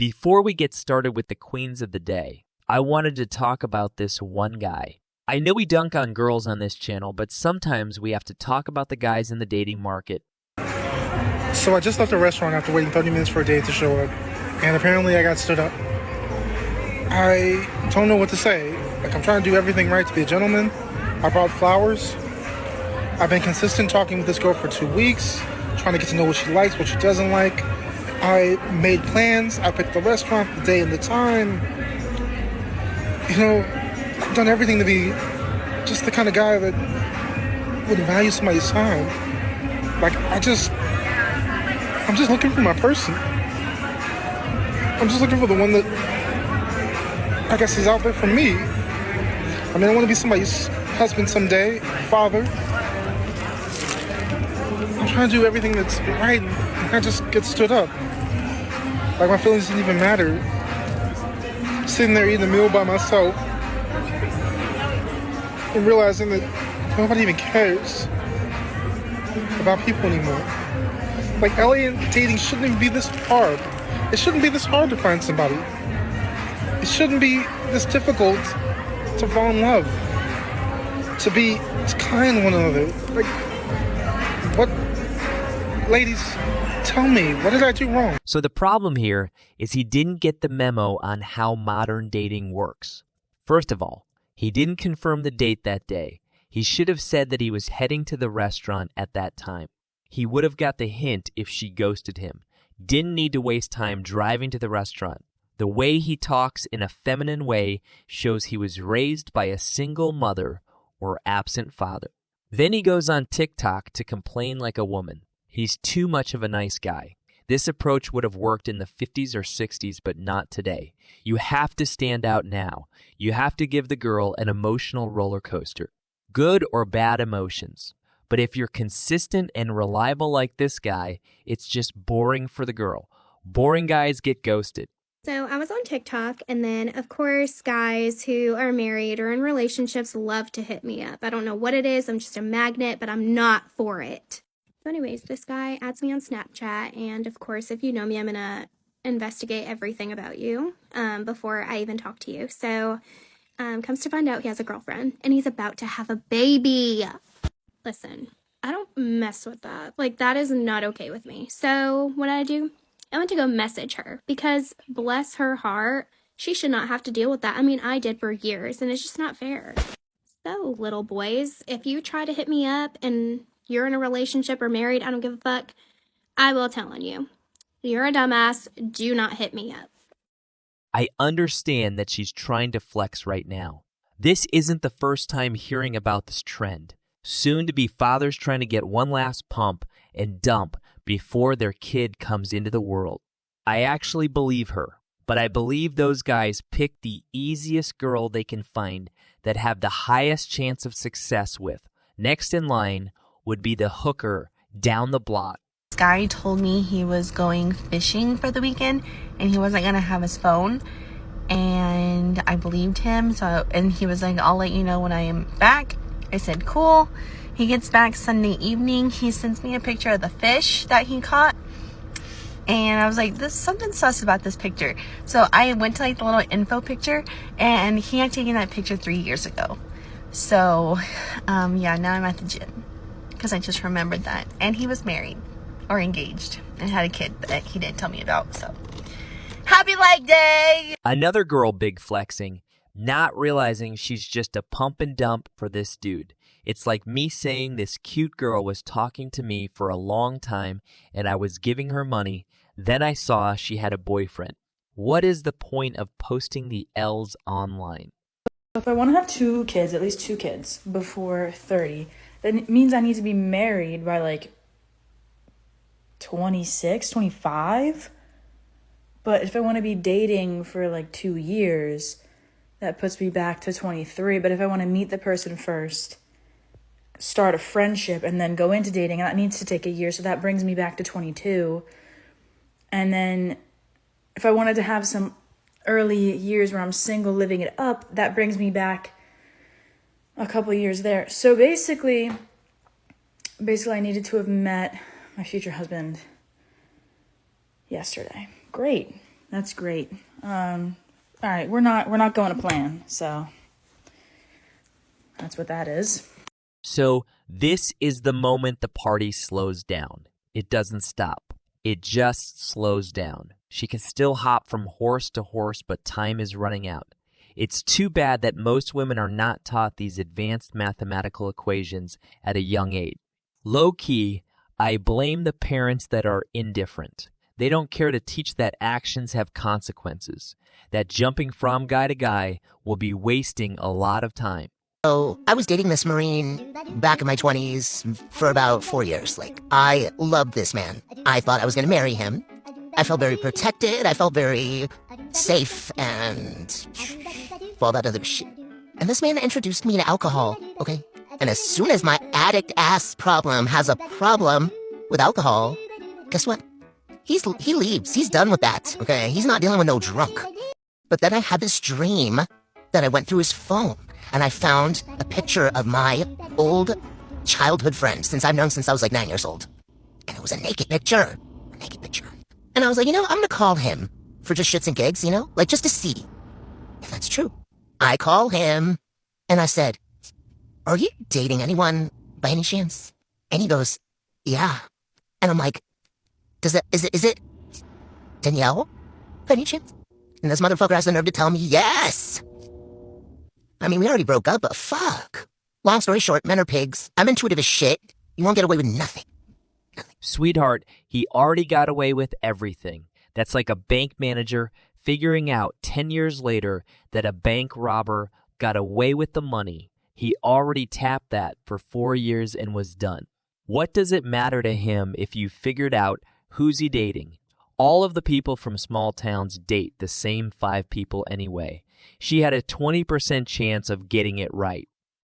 Before we get started with the queens of the day, I wanted to talk about this one guy. I know we dunk on girls on this channel, but sometimes we have to talk about the guys in the dating market. So I just left the restaurant after waiting 30 minutes for a date to show up, and apparently I got stood up. I don't know what to say. Like, I'm trying to do everything right to be a gentleman. I brought flowers. I've been consistent talking with this girl for 2 weeks, trying to get to know what she likes, what she doesn't like. I made plans. I picked the restaurant, the day and the time. You know, I've done everything to be just the kind of guy that would value somebody's time. Like, I'm just looking for my person. I'm just looking for the one that, I guess, is out there for me. I mean, I want to be somebody's husband someday, father. I'm trying to do everything that's right, and I just get stood up. Like, my feelings didn't even matter. Sitting there eating a meal by myself and realizing that nobody even cares about people anymore. Like, alien dating shouldn't even be this hard. It shouldn't be this hard to find somebody. It shouldn't be this difficult to fall in love, to kind to one another. Like, what, ladies, tell me, what did I do wrong? So the problem here is he didn't get the memo on how modern dating works. First of all, he didn't confirm the date that day. He should have said that he was heading to the restaurant at that time. He would have got the hint if she ghosted him. Didn't need to waste time driving to the restaurant. The way he talks in a feminine way shows he was raised by a single mother or absent father. Then he goes on TikTok to complain like a woman. He's too much of a nice guy. This approach would have worked in the 50s or 60s, but not today. You have to stand out now. You have to give the girl an emotional roller coaster. Good or bad emotions. But if you're consistent and reliable like this guy, it's just boring for the girl. Boring guys get ghosted. So I was on TikTok, and then, of course, guys who are married or in relationships love to hit me up. I don't know what it is. I'm just a magnet, but I'm not for it. So anyways, this guy adds me on Snapchat, and of course, if you know me, I'm going to investigate everything about you before I even talk to you. So comes to find out he has a girlfriend, and he's about to have a baby. Listen, I don't mess with that. Like, that is not okay with me. So what did I do? I went to go message her because, bless her heart, she should not have to deal with that. I mean, I did for years, and it's just not fair. So, little boys, if you try to hit me up and you're in a relationship or married, I don't give a fuck, I will tell on you. You're a dumbass. Do not hit me up. I understand that she's trying to flex right now. This isn't the first time hearing about this trend. Soon-to-be fathers trying to get one last pump and dump before their kid comes into the world. I actually believe her, but I believe those guys pick the easiest girl they can find that have the highest chance of success with. Next in line would be the hooker down the block. This guy told me he was going fishing for the weekend and he wasn't going to have his phone, and I believed him. And he was like, I'll let you know when I am back. I said, cool. He gets back Sunday evening. He sends me a picture of the fish that he caught. And I was like, there's something sus about this picture. So I went to like the little info picture, and he had taken that picture 3 years ago. So, yeah, now I'm at the gym because I just remembered that. And he was married or engaged and had a kid that he didn't tell me about. So, happy leg day! Another girl big flexing, not realizing she's just a pump and dump for this dude. It's like me saying this cute girl was talking to me for a long time and I was giving her money. Then I saw she had a boyfriend. What is the point of posting the L's online? If I want to have 2 kids, at least 2 kids, before 30, then it means I need to be married by like 26, 25. But if I want to be dating for like 2 years, that puts me back to 23. But if I want to meet the person first, start a friendship, and then go into dating, that needs to take a year. So that brings me back to 22. And then if I wanted to have some early years where I'm single, living it up, that brings me back a couple of years there. So basically I needed to have met my future husband yesterday. Great. That's great. All right, we're not going to plan, so that's what that is. So this is the moment the party slows down. It doesn't stop. It just slows down. She can still hop from horse to horse, but time is running out. It's too bad that most women are not taught these advanced mathematical equations at a young age. Low-key, I blame the parents that are indifferent. They don't care to teach that actions have consequences, that jumping from guy to guy will be wasting a lot of time. So I was dating this Marine back in my 20s for about 4 years. Like, I loved this man. I thought I was going to marry him. I felt very protected. I felt very safe and all that other shit. And this man introduced me to alcohol, okay? And as soon as my addict-ass problem has a problem with alcohol, guess what? He leaves. He's done with that, okay? He's not dealing with no drunk. But then I had this dream that I went through his phone, and I found a picture of my old childhood friend since I've known since I was like 9 years old. And it was a naked picture. A naked picture. And I was like, I'm going to call him for just shits and gigs, like just to see if that's true. I call him, and I said, "Are you dating anyone by any chance?" And he goes, "Yeah." And I'm like, is it Danielle by any chance? And this motherfucker has the nerve to tell me yes. I mean, we already broke up, but fuck. Long story short, men are pigs. I'm intuitive as shit. You won't get away with nothing. Sweetheart, he already got away with everything. That's like a bank manager figuring out 10 years later that a bank robber got away with the money. He already tapped that for 4 years and was done. What does it matter to him if you figured out who's he dating? All of the people from small towns date the same 5 people anyway. She had a 20% chance of getting it right.